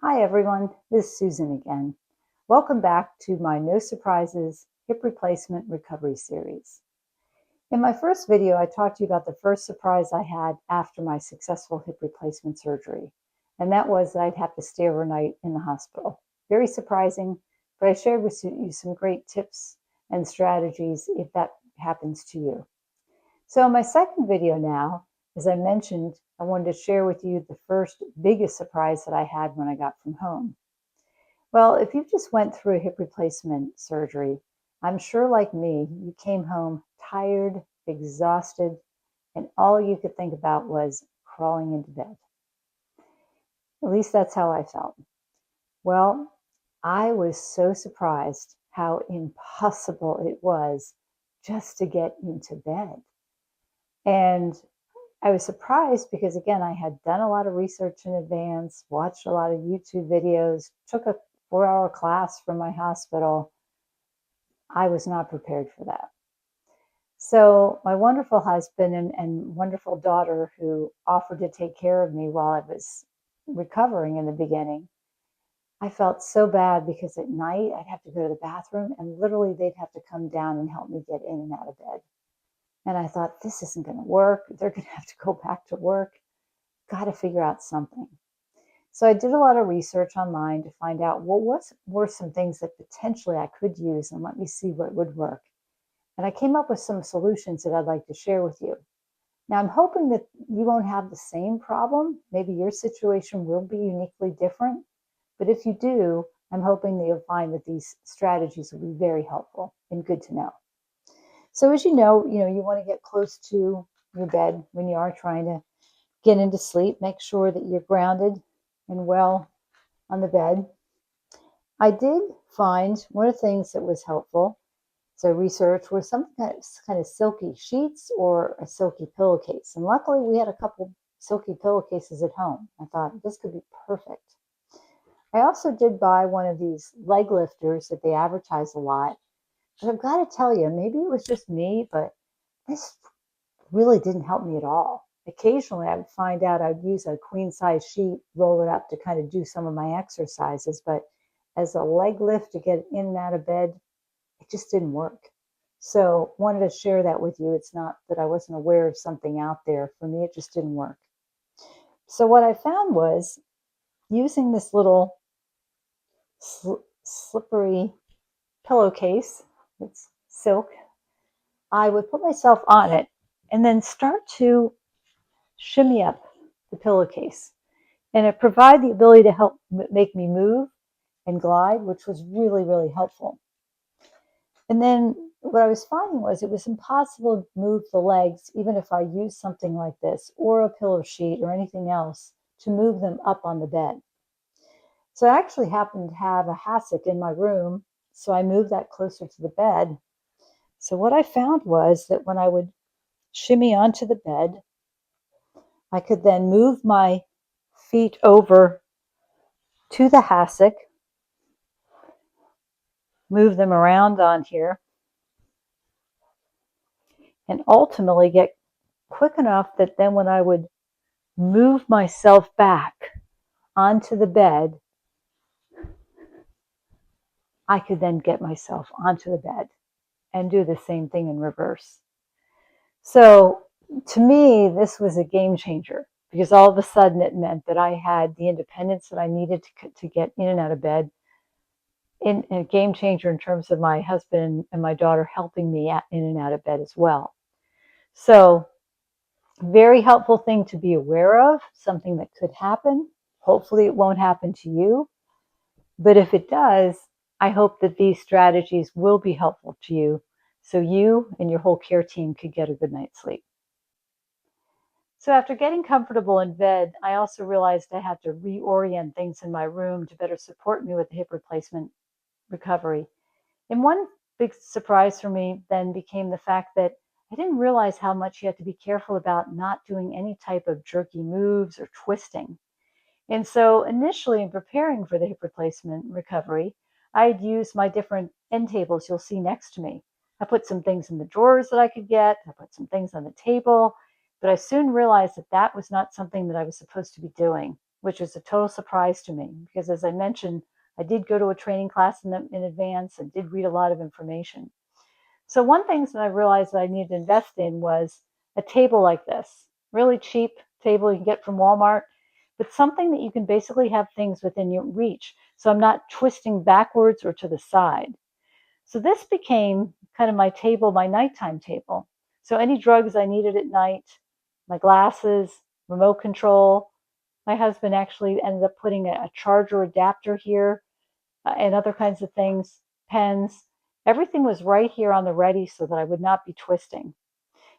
Hi everyone, this is Susan again. Welcome back to my No Surprises Hip Replacement Recovery Series. In my first video, I talked to you about the first surprise I had after my successful hip replacement surgery, and that was that I'd have to stay overnight in the hospital. Very surprising, but I shared with you some great tips and strategies if that happens to you. So in my second video now, as I mentioned, I wanted to share with you the first biggest surprise that I had when I got from home. Well, if you just went through a hip replacement surgery, I'm sure like me, you came home tired, exhausted, and all you could think about was crawling into bed. At least that's how I felt. Well, I was so surprised how impossible it was just to get into bed. And I was surprised because, again, I had done a lot of research in advance, watched a lot of YouTube videos, took a 4-hour class from my hospital. I was not prepared for that. So, my wonderful husband and wonderful daughter, who offered to take care of me while I was recovering in the beginning, I felt so bad because at night I'd have to go to the bathroom and literally they'd have to come down and help me get in and out of bed. And I thought, this isn't going to work. They're going to have to go back to work. Got to figure out something. So I did a lot of research online to find out what were some things that potentially I could use and let me see what would work. And I came up with some solutions that I'd like to share with you. Now, I'm hoping that you won't have the same problem. Maybe your situation will be uniquely different. But if you do, I'm hoping that you'll find that these strategies will be very helpful and good to know. So as you want to get close to your bed when you are trying to get into sleep. Make sure that you're grounded and well on the bed. I did find one of the things that was helpful, so research, was some kind of silky sheets or a silky pillowcase. And luckily, we had a couple silky pillowcases at home. I thought this could be perfect. I also did buy one of these leg lifters that they advertise a lot. But I've got to tell you, maybe it was just me, but this really didn't help me at all. Occasionally, I would find out I'd use a queen size sheet, roll it up to kind of do some of my exercises, but as a leg lift to get in and out of bed, it just didn't work. So, wanted to share that with you. It's not that I wasn't aware of something out there. For me, it just didn't work. So, what I found was using this little slippery pillowcase, it's silk, I would put myself on it and then start to shimmy up the pillowcase. And it provided the ability to help make me move and glide, which was really, really helpful. And then what I was finding was it was impossible to move the legs, even if I used something like this or a pillow sheet or anything else, to move them up on the bed. So I actually happened to have a hassock in my room, so I moved that closer to the bed. So what I found was that when I would shimmy onto the bed, I could then move my feet over to the hassock, move them around on here, and ultimately get quick enough that then when I would move myself back onto the bed, I could then get myself onto the bed and do the same thing in reverse. So to me, this was a game changer because all of a sudden it meant that I had the independence that I needed to get in and out of bed. In a game changer in terms of my husband and my daughter helping me in and out of bed as well. So very helpful thing to be aware of, something that could happen. Hopefully it won't happen to you. But if it does, I hope that these strategies will be helpful to you so you and your whole care team could get a good night's sleep. So after getting comfortable in bed, I also realized I had to reorient things in my room to better support me with the hip replacement recovery. And one big surprise for me then became the fact that I didn't realize how much you had to be careful about not doing any type of jerky moves or twisting. And so initially, in preparing for the hip replacement recovery, I'd use my different end tables you'll see next to me. I put some things in the drawers that I could get, I put some things on the table, but I soon realized that that was not something that I was supposed to be doing. which is a total surprise to me because, as I mentioned, I did go to a training class in advance and did read a lot of information. So one thing that I realized that I needed to invest in was a table like this, really cheap table you can get from Walmart, but something that you can basically have things within your reach. So I'm not twisting backwards or to the side. So this became kind of my table, my nighttime table. So any drugs I needed at night, my glasses, remote control. My husband actually ended up putting a charger adapter here and other kinds of things, pens. Everything was right here on the ready so that I would not be twisting.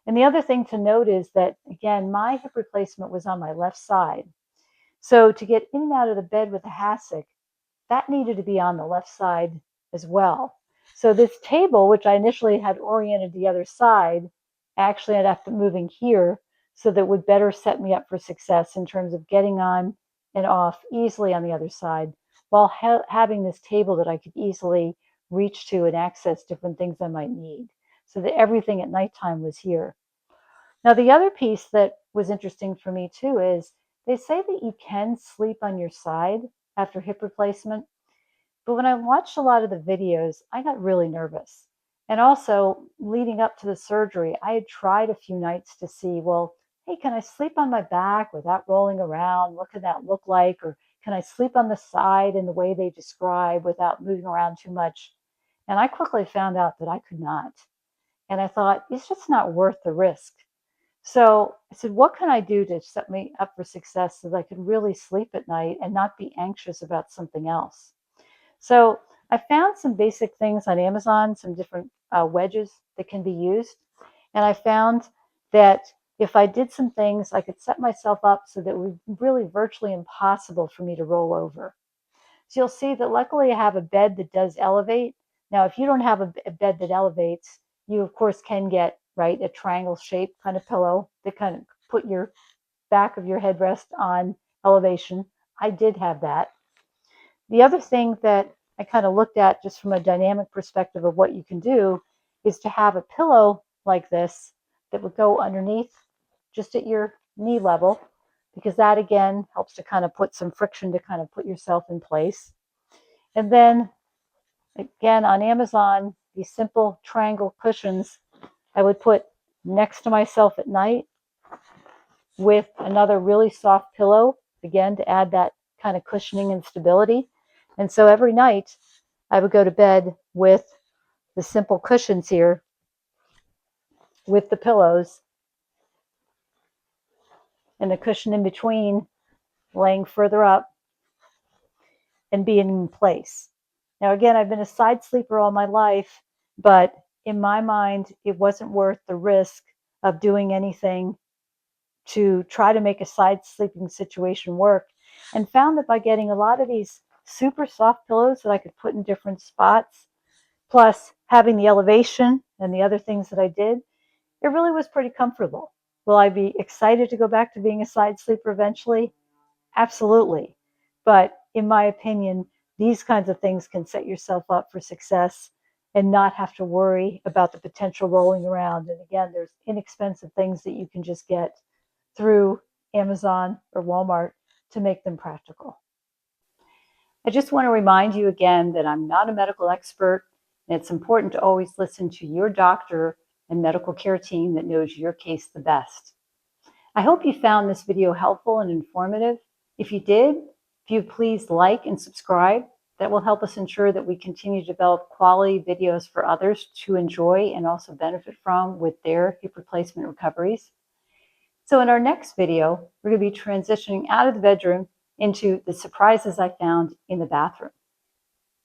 And the other thing to note is that, again, my hip replacement was on my left side. So to get in and out of the bed with a hassock, that needed to be on the left side as well. So this table, which I initially had oriented the other side, actually ended up moving here so that would better set me up for success in terms of getting on and off easily on the other side while having this table that I could easily reach to and access different things I might need. So that everything at nighttime was here. Now, the other piece that was interesting for me too is they say that you can sleep on your side after hip replacement. But when I watched a lot of the videos, I got really nervous. And also, leading up to the surgery, I had tried a few nights to see, well, hey, can I sleep on my back without rolling around? What could that look like? Or can I sleep on the side in the way they describe without moving around too much? And I quickly found out that I could not. And I thought, it's just not worth the risk. So I said, what can I do to set me up for success so that I could really sleep at night and not be anxious about something else? So I found some basic things on Amazon, some different wedges that can be used. And I found that if I did some things, I could set myself up so that it was really virtually impossible for me to roll over. So you'll see that luckily I have a bed that does elevate. Now, if you don't have a bed that elevates, you of course can get, right, a triangle shaped kind of pillow that kind of put your back of your headrest on elevation. I did have that. The other thing that I kind of looked at just from a dynamic perspective of what you can do is to have a pillow like this that would go underneath just at your knee level, because that again helps to kind of put some friction to kind of put yourself in place. And then again on Amazon, these simple triangle cushions I would put next to myself at night with another really soft pillow, again, to add that kind of cushioning and stability. And so every night I would go to bed with the simple cushions here with the pillows and the cushion in between laying further up and being in place. Now, again, I've been a side sleeper all my life, but in my mind, it wasn't worth the risk of doing anything to try to make a side sleeping situation work, and found that by getting a lot of these super soft pillows that I could put in different spots, plus having the elevation and the other things that I did, it really was pretty comfortable. Will I be excited to go back to being a side sleeper eventually? Absolutely. But in my opinion, these kinds of things can set yourself up for success and not have to worry about the potential rolling around. And again, there's inexpensive things that you can just get through Amazon or Walmart to make them practical. I just want to remind you again that I'm not a medical expert, and it's important to always listen to your doctor and medical care team that knows your case the best. I hope you found this video helpful and informative. If you did, if you please like and subscribe, that will help us ensure that we continue to develop quality videos for others to enjoy and also benefit from with their hip replacement recoveries. So in our next video, we're going to be transitioning out of the bedroom into the surprises I found in the bathroom.